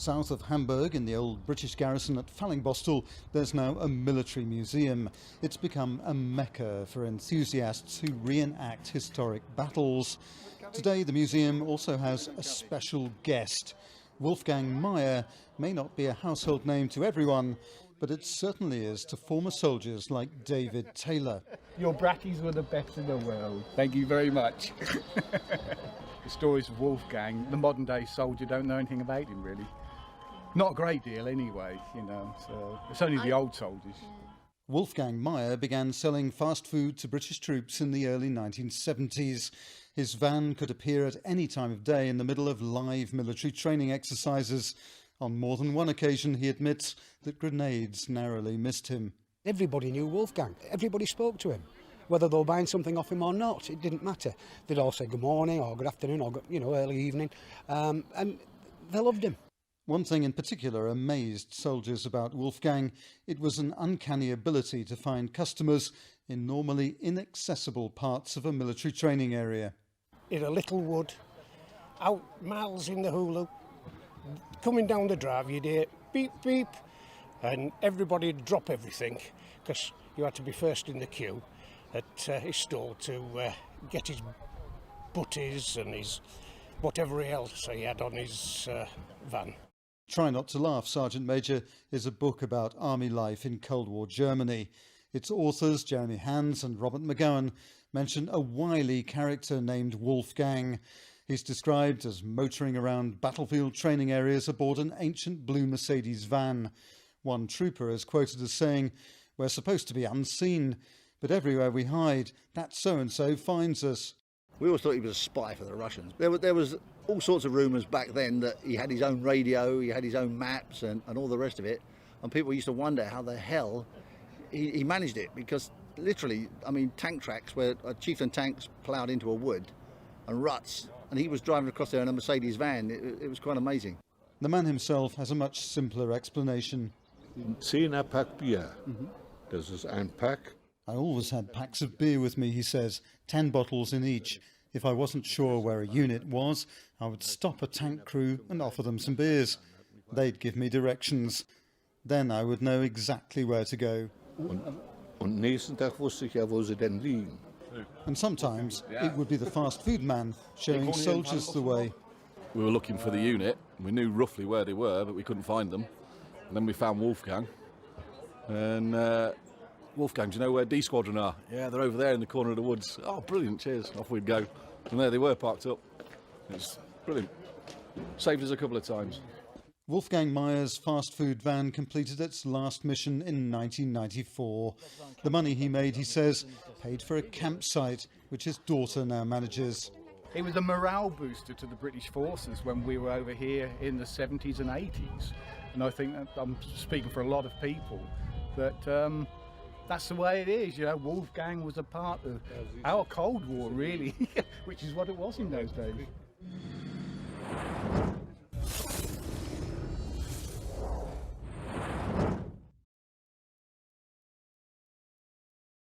South of Hamburg, in the old British garrison at Fallingbostel, there's now a military museum. It's become a mecca for enthusiasts who reenact historic battles. Today, the museum also has a special guest. Wolfgang Meyer may not be a household name to everyone, but it certainly is to former soldiers like David Taylor. Your bratties were the best in the world. Thank you very much. The stories of Wolfgang, the modern day soldier don't know anything about him really. Not a great deal anyway, so it's only the old soldiers. Wolfgang Meyer began selling fast food to British troops in the early 1970s. His van could appear at any time of day in the middle of live military training exercises. On more than one occasion, he admits that grenades narrowly missed him. Everybody knew Wolfgang. Everybody spoke to him. Whether they were buying something off him or not, it didn't matter. They'd all say good morning or good afternoon or early evening, and they loved him. One thing in particular amazed soldiers about Wolfgang. It was an uncanny ability to find customers in normally inaccessible parts of a military training area. In a little wood, out miles in the hula, coming down the drive, you'd hear beep, beep, and everybody'd drop everything because you had to be first in the queue at his stall to get his butties and his whatever else he had on his van. Try Not to Laugh, Sergeant Major is a book about army life in Cold War Germany. Its authors, Jeremy Hands and Robert McGowan, mention a wily character named Wolfgang. He's described as motoring around battlefield training areas aboard an ancient blue Mercedes van. One trooper is quoted as saying, "We're supposed to be unseen, but everywhere we hide, that so-and-so finds us." We always thought he was a spy for the Russians. There was all sorts of rumours back then that he had his own radio, he had his own maps and all the rest of it. And people used to wonder how the hell he managed it, because literally, tank tracks where chieftain tanks ploughed into a wood and ruts, and he was driving across there in a Mercedes van. It was quite amazing. The man himself has a much simpler explanation. 10er Pack Bier. Das ist ein Pack. I always had packs of beer with me, he says, 10 bottles in each. If I wasn't sure where a unit was, I would stop a tank crew and offer them some beers. They'd give me directions. Then I would know exactly where to go. Und nächsten Tag wusste ich ja, wo sie denn liegen. And sometimes it would be the fast food man showing soldiers the way. We were looking for the unit. We knew roughly where they were, but we couldn't find them. And then we found Wolfgang. And Wolfgang, do you know where D Squadron are? Yeah, they're over there in the corner of the woods. Oh, brilliant, cheers. Off we'd go. And there they were, parked up. It's brilliant. Saved us a couple of times. Wolfgang Meyer's fast food van completed its last mission in 1994. The money he made, he says, paid for a campsite, which his daughter now manages. It was a morale booster to the British forces when we were over here in the 70s and 80s. And I think that I'm speaking for a lot of people, that that's the way it is. Wolfgang was a part of our Cold War, really, which is what it was in those days.